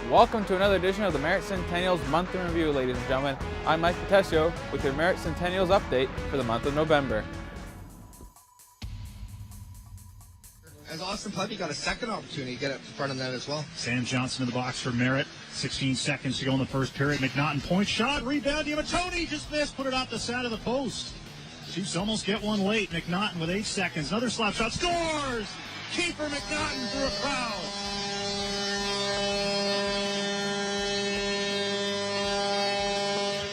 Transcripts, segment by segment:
Welcome to another edition of the Merritt Centennials Month in Review, ladies and gentlemen. I'm Mike Patesio with your Merritt Centennials update for the month of November. As Austin Putney got a second opportunity to get up in front of them as well. Sam Johnson in the box for Merritt. 16 seconds to go in the first period. McNaughton point shot, rebound. Tony just missed, put it off the side of the post. Chiefs almost get one late. McNaughton with 8 seconds. Another slap shot, scores! Keeper McNaughton through a crowd.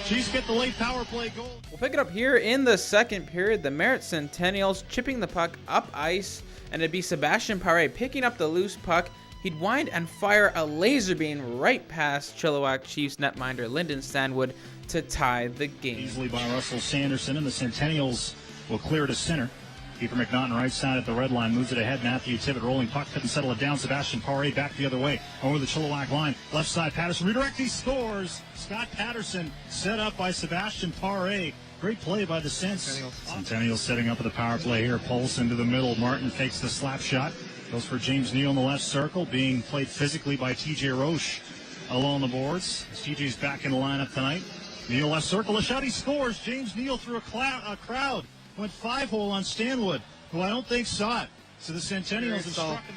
Chiefs get the late power play goal. We'll pick it up here in the second period. The Merritt Centennials chipping the puck up ice, and it'd be Sebastian Paré picking up the loose puck. He'd wind and fire a laser beam right past Chilliwack Chiefs netminder Lyndon Stanwood to tie the game. Easily by Russell Sanderson, and the Centennials will clear to center. Keeper McNaughton right side at the red line, moves it ahead. Matthew Tibbett rolling puck, couldn't settle it down. Sebastian Paré back the other way, over the Chilliwack line. Left side, Patterson redirect, he scores. Scott Patterson set up by Sebastian Paré. Great play by the Centennials setting up at the power play here. Pulse into the middle. Martin fakes the slap shot. Goes for James Neal in the left circle, being played physically by TJ Roche along the boards. TJ's back in the lineup tonight. Neal left circle, a shot, he scores. James Neal through a crowd. Went 5-hole on Stanwood, who I don't think saw it. So the Centennials have struck him.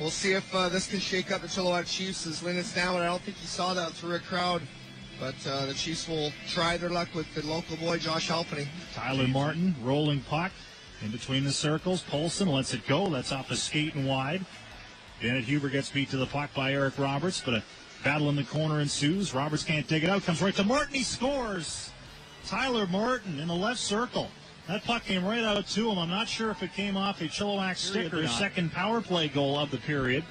We'll see if this can shake up the Chilliwack Chiefs as Lyndon Stanwood. I don't think he saw that through a crowd. But the Chiefs will try their luck with the local boy, Josh Halpenny. Tyler Martin, rolling puck in between the circles. Polson lets it go. That's off the skate and wide. Bennett Huber gets beat to the puck by Eric Roberts, but a battle in the corner ensues. Roberts can't dig it out. Comes right to Martin. He scores. Tyler Martin in the left circle. That puck came right out to him. I'm not sure if it came off a Chilliwack stick or his second power play goal of the period.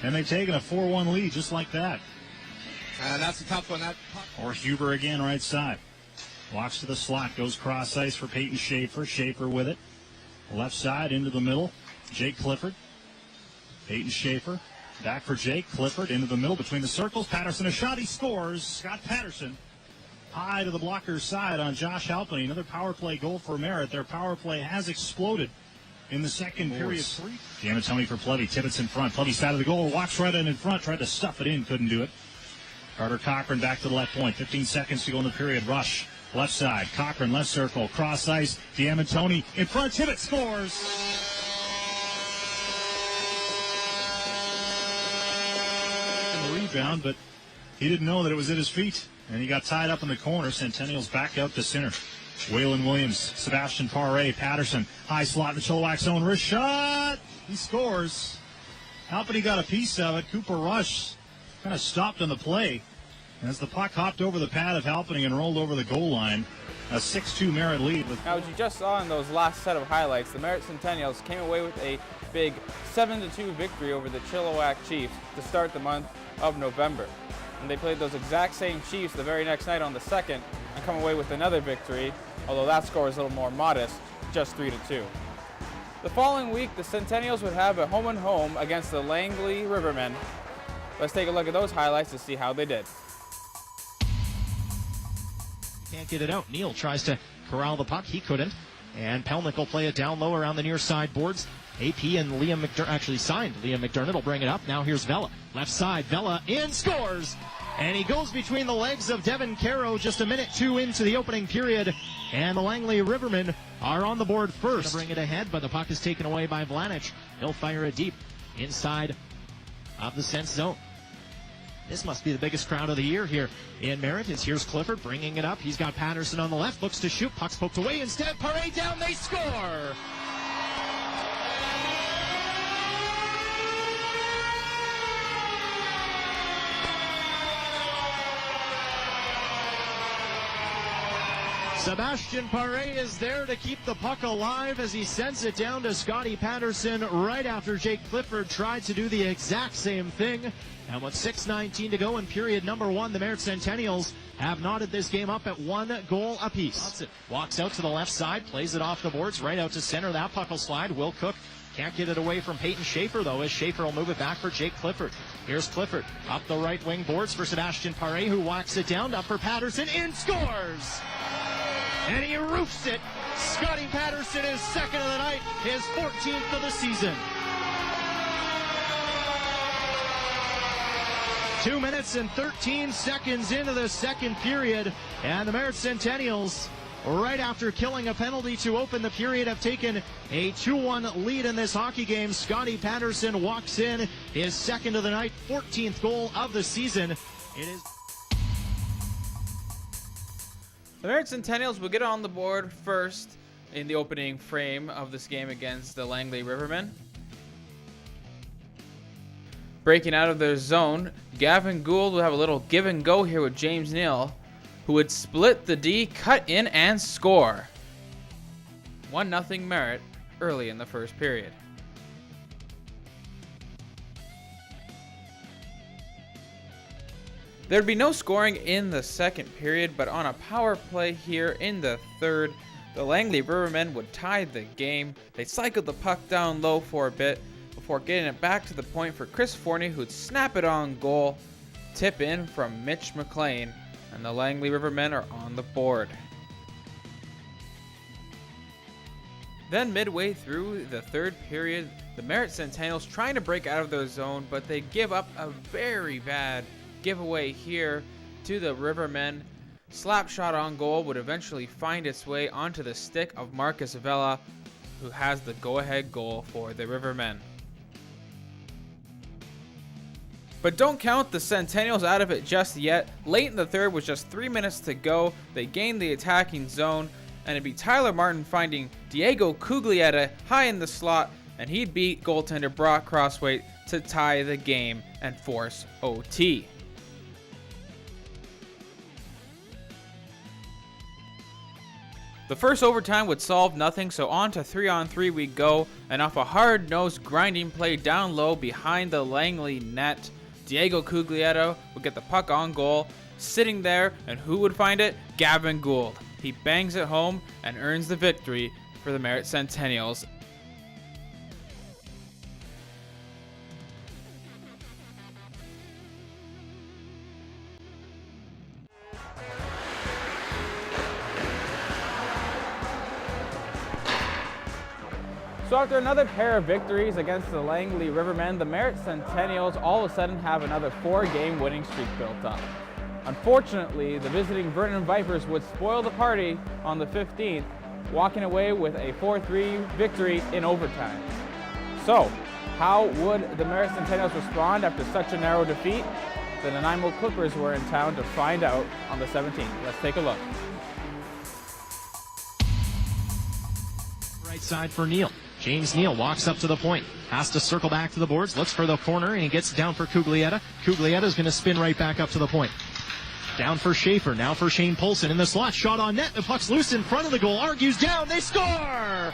And they've taken a 4-1 lead just like that. That's a tough one. Or Huber again, right side. Walks to the slot, goes cross ice for Peyton Schaefer. Schaefer with it. Left side into the middle. Jake Clifford. Peyton Schaefer. Back for Jake Clifford into the middle between the circles. Patterson a shot. He scores. Scott Patterson. High to the blocker's side on Josh Halpenny. Another power play goal for Merritt. Their power play has exploded in the second period. Tony for Plevy. Tibbetts in front. Plevy side of the goal. Walks right in front. Tried to stuff it in. Couldn't do it. Carter Cochran back to the left point. 15 seconds to go in the period. Rush. Left side. Cochran left circle. Cross ice. Tony in front. Tibbett scores. Rebound, but he didn't know that it was at his feet. And he got tied up in the corner. Centennials back out to center. Waylon Williams, Sebastian Paré, Patterson, high slot in the Chilliwack zone. Wrist shot. He scores. Halpenny got a piece of it. Cooper Rush kind of stopped on the play as the puck hopped over the pad of Halpenny and rolled over the goal line. A 6-2 Merritt lead. Now, as you just saw in those last set of highlights, the Merritt Centennials came away with a big 7-2 victory over the Chilliwack Chiefs to start the month of November. And they played those exact same Chiefs the very next night on the 2nd and come away with another victory, although that score is a little more modest, just 3-2. The following week, the Centennials would have a home-and-home against the Langley Rivermen. Let's take a look at those highlights to see how they did. Can't get it out. Neal tries to corral the puck. He couldn't. And Pelnick will play it down low around the near side boards. AP and Liam McDermott actually signed. Liam McDermott will bring it up. Now here's Vela. Left side, Vela in, scores! And he goes between the legs of Devin Caro just a minute 2 into the opening period. And the Langley Rivermen are on the board first. Bring it ahead, but the puck is taken away by Vlanich. He'll fire it deep inside of the Sense zone. This must be the biggest crowd of the year here in Merritt. Here's Clifford bringing it up. He's got Patterson on the left, looks to shoot. Puck's poked away. Instead, Paré down, they score! Sebastian Paré is there to keep the puck alive as he sends it down to Scotty Patterson right after Jake Clifford tried to do the exact same thing. And with 6:19 to go in period number 1, the Merritt Centennials have knotted this game up at 1 goal apiece. Walks out to the left side, plays it off the boards, right out to center. That puck will slide. Will Cook can't get it away from Peyton Schaefer, though, as Schaefer will move it back for Jake Clifford. Here's Clifford up the right wing boards for Sebastian Paré, who whacks it down, up for Patterson, in, scores! And he roofs it. Scotty Patterson is second of the night, his 14th of the season. 2 minutes and 13 seconds into the second period, and the Merritt Centennials, right after killing a penalty to open the period, have taken a 2-1 lead in this hockey game. Scotty Patterson walks in, his second of the night, 14th goal of the season. It is. The Merritt Centennials will get on the board first in the opening frame of this game against the Langley Rivermen. Breaking out of their zone, Gavin Gould will have a little give and go here with James Neal, who would split the D, cut in, and score. 1-0 Merritt early in the first period. There'd be no scoring in the second period, but on a power play here in the third, the Langley Rivermen would tie the game. They cycled the puck down low for a bit before getting it back to the point for Chris Forney, who'd snap it on goal. Tip in from Mitch McLean, and the Langley Rivermen are on the board. Then midway through the third period, the Merritt Centennials trying to break out of their zone, but they give up a very bad giveaway here to the Rivermen. Slap shot on goal would eventually find its way onto the stick of Marcus Vela, who has the go-ahead goal for the Rivermen. But don't count the Centennials out of it just yet. Late in the third, with just 3 minutes to go, they gained the attacking zone, and it'd be Tyler Martin finding Diego Cuglietta high in the slot, and he'd beat goaltender Brock Crossway to tie the game and force OT. The first overtime would solve nothing, so on to 3-on-3 we go, and off a hard-nosed grinding play down low behind the Langley net, Diego Cuglietta would get the puck on goal, sitting there, and who would find it? Gavin Gould. He bangs it home and earns the victory for the Merritt Centennials. So after another pair of victories against the Langley Rivermen, the Merritt Centennials all of a sudden have another 4-game winning streak built up. Unfortunately, the visiting Vernon Vipers would spoil the party on the 15th, walking away with a 4-3 victory in overtime. So, how would the Merritt Centennials respond after such a narrow defeat? The Nanaimo Clippers were in town to find out on the 17th. Let's take a look. Right side for Neal. James Neal walks up to the point, has to circle back to the boards, looks for the corner, and he gets it down for Cuglietta. Cuglietta's going to spin right back up to the point. Down for Schaefer, now for Shane Polson in the slot, shot on net, the puck's loose in front of the goal, argues down, they score!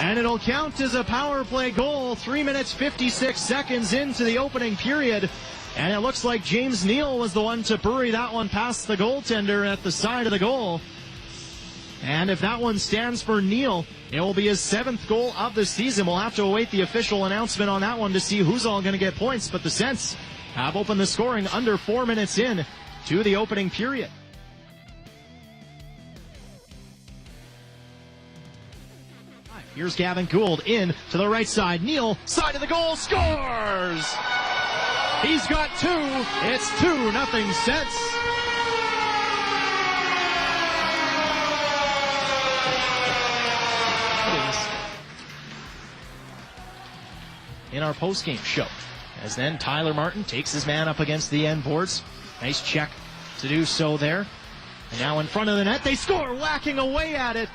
And it'll count as a power play goal, 3 minutes 56 seconds into the opening period. And it looks like James Neal was the one to bury that one past the goaltender at the side of the goal. And if that one stands for Neal, it will be his 7th goal of the season. We'll have to await the official announcement on that one to see who's all going to get points. But the Cents have opened the scoring under 4 minutes in to the opening period. Here's Gavin Gould in to the right side. Neal, side of the goal, scores! He's got 2. It's 2-0 Cents. In our post-game show, as then Tyler Martin takes his man up against the end boards. Nice check to do so there. And now in front of the net, they score, whacking away at it.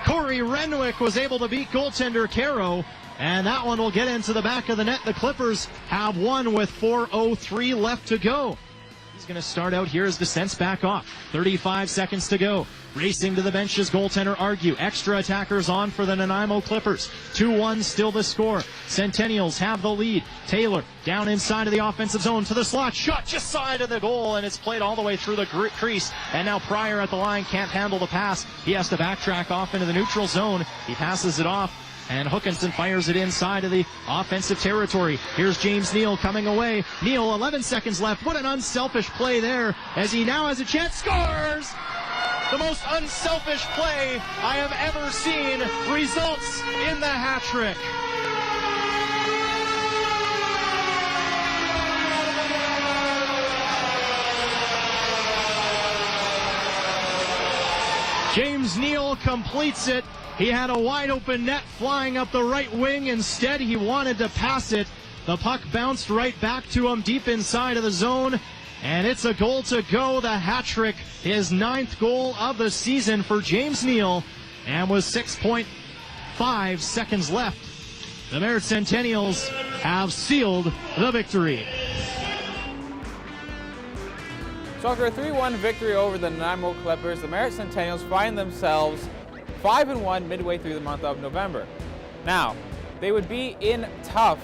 Corey Renwick was able to beat goaltender Caro, And that one will get into the back of the net. The Clippers have won with 4:03 left to go. He's going to start out here as the Sens back off. 35 seconds to go. Racing to the bench as goaltender Argue. Extra attackers on for the Nanaimo Clippers. 2-1 still the score. Centennials have the lead. Taylor down inside of the offensive zone to the slot. Shot just side of the goal, and it's played all the way through the crease. And now Pryor at the line can't handle the pass. He has to backtrack off into the neutral zone. He passes it off, and Hookinson fires it inside of the offensive territory. Here's James Neal coming away. Neal, 11 seconds left. What an unselfish play there, as he now has a chance. Scores! The most unselfish play I have ever seen results in the hat trick. James Neal completes it. He had a wide open net flying up the right wing. Instead, he wanted to pass it. The puck bounced right back to him deep inside of the zone. And it's a goal to go. The hat trick, his 9th goal of the season for James Neal. And with 6.5 seconds left, the Merritt Centennials have sealed the victory. So after a 3-1 victory over the Nanaimo Clippers, the Merritt Centennials find themselves 5-1 midway through the month of November. Now, they would be in tough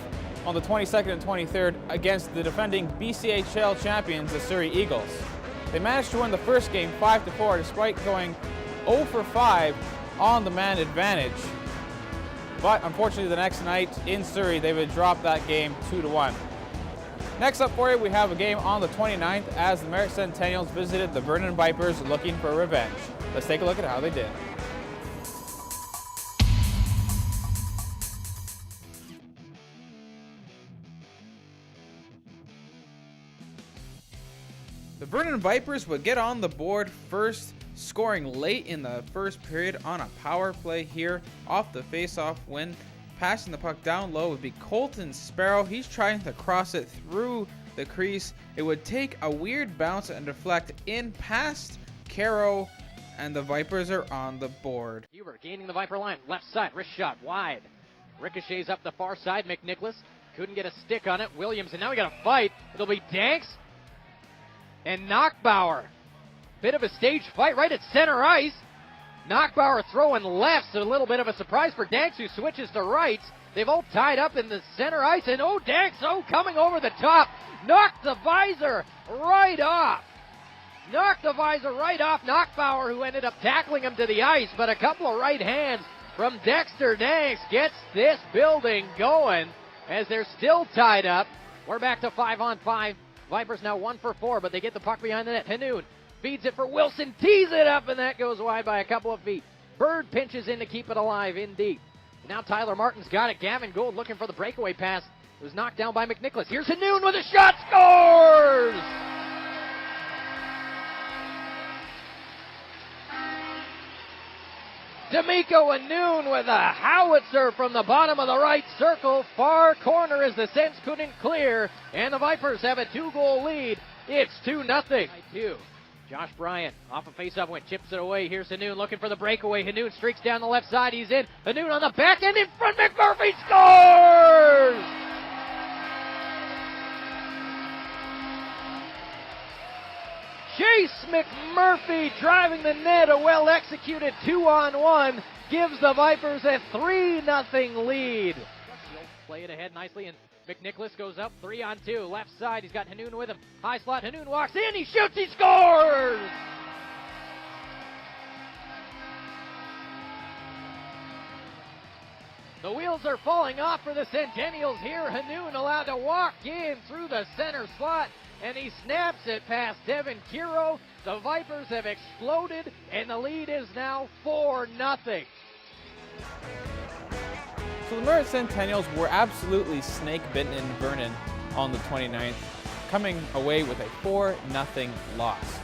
on the 22nd and 23rd against the defending BCHL champions, the Surrey Eagles. They managed to win the first game 5-4 despite going 0 for 5 on the man advantage. But unfortunately the next night in Surrey they would drop that game 2-1. Next up for you, we have a game on the 29th as the Merritt Centennials visited the Vernon Vipers looking for revenge. Let's take a look at how they did. The Vernon Vipers would get on the board first, scoring late in the first period on a power play here off the face-off win. Passing the puck down low would be Colton Sparrow. He's trying to cross it through the crease. It would take a weird bounce and deflect in past Caro, and the Vipers are on the board. Huber gaining the Viper line, left side, wrist shot, wide. Ricochets up the far side, McNicholas couldn't get a stick on it. Williams, and now we got a fight. It'll be Danks and Knockbauer. Bit of a stage fight right at center ice. Knockbauer throwing lefts, a little bit of a surprise for Danks, who switches to rights. They've all tied up in the center ice, and Danks, coming over the top, knocked the visor right off. Knocked the visor right off Knockbauer, who ended up tackling him to the ice, but a couple of right hands from Dexter Danks gets this building going as they're still tied up. We're back to 5-on-5. Vipers now 1 for 4, but they get the puck behind the net. Hanoun feeds it for Wilson, tees it up, and that goes wide by a couple of feet. Bird pinches in to keep it alive in deep. Now Tyler Martin's got it. Gavin Gould looking for the breakaway pass. It was knocked down by McNicholas. Here's Hanoun with a shot, scores! D'Amico Hanoun with a howitzer from the bottom of the right circle. Far corner as the Sens couldn't clear. And the Vipers have a 2-goal lead. It's 2-0. Josh Bryant off a face-off win, chips it away. Here's Hanoun looking for the breakaway. Hanoun streaks down the left side. He's in. Hanoun on the back end in front. McMurphy scores! Chase McMurphy driving the net. A well-executed 2-on-1 gives the Vipers a 3-0 lead. He'll play it ahead nicely, and McNicholas goes up 3-on-2. Left side, he's got Hanoun with him. High slot, Hanoun walks in, he shoots, he scores! The wheels are falling off for the Centennials here. Hanoun allowed to walk in through the center slot, and he snaps it past Devin Kiro. The Vipers have exploded, and the lead is now 4-0. So the Merritt Centennials were absolutely snake-bitten in Vernon on the 29th, coming away with a 4-0 loss.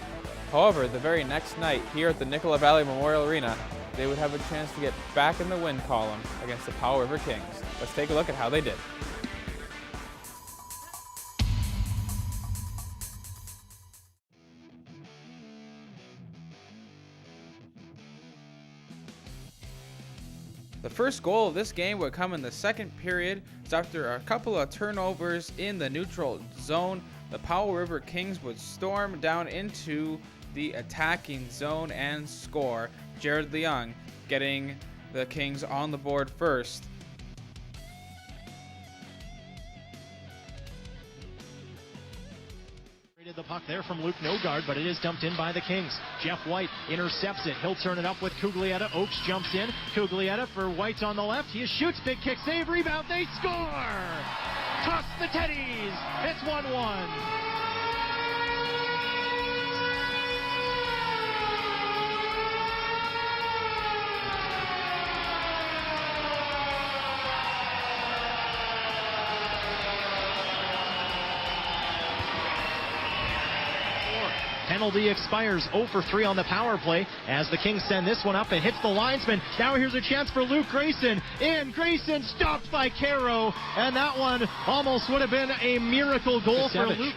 However, the very next night here at the Nicola Valley Memorial Arena, they would have a chance to get back in the win column against the Powell River Kings. Let's take a look at how they did. The The first goal of this game would come in the second period. So after a couple of turnovers in the neutral zone, the Powell River Kings would storm down into the attacking zone and score. Jared Leung getting the Kings on the board first. The puck there from Luke Nogard, but it is dumped in by the Kings. Jeff White intercepts it. He'll turn it up with Cuglietta. Oakes jumps in. Cuglietta for White on the left. He shoots. Big kick save. Rebound. They score! Toss the Teddies. It's 1-1. Penalty expires. 0 for 3 on the power play as the Kings send this one up and hits the linesman. Now here's a chance for Luke Grayson. Grayson stopped by Caro, and that one almost would have been a miracle goal for Luke.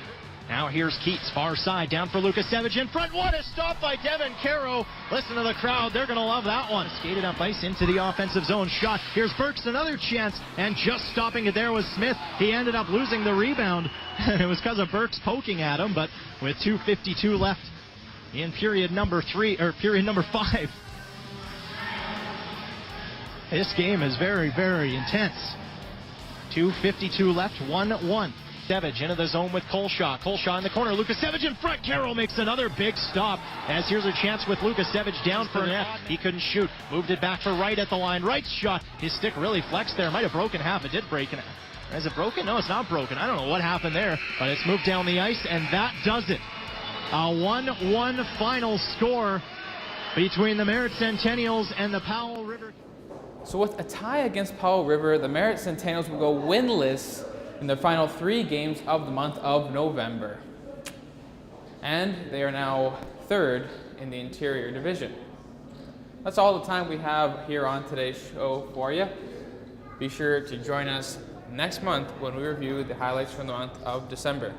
Now here's Keats, far side, down for Lukasevich in front. What a stop by Devin Caro. Listen to the crowd, they're going to love that one. Skated up ice into the offensive zone. Shot. Here's Burks, another chance, and just stopping it there was Smith. He ended up losing the rebound. It was because of Burks poking at him, but with 2:52 left in period number 5. This game is very, very intense. 2:52 left, 1-1. Lukasevich into the zone with Colshaw. Colshaw in the corner. Lukasevich in front. Carroll makes another big stop as here's a chance with Lukasevich down for net. He couldn't shoot. Moved it back for Wright at the line. Wright's shot. His stick really flexed there. Might have broken half. It did break. Is it broken? No, it's not broken. I don't know what happened there, but it's moved down the ice, and that does it. A 1-1 final score between the Merritt Centennials and the Powell River. So with a tie against Powell River, the Merritt Centennials will go winless in their final 3 games of the month of November. And they are now 3rd in the Interior Division. That's all the time we have here on today's show for you. Be sure to join us next month when we review the highlights from the month of December.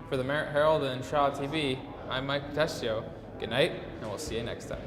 For the Merritt Herald and Shaw TV, I'm Mike Tessio. Good night, and we'll see you next time.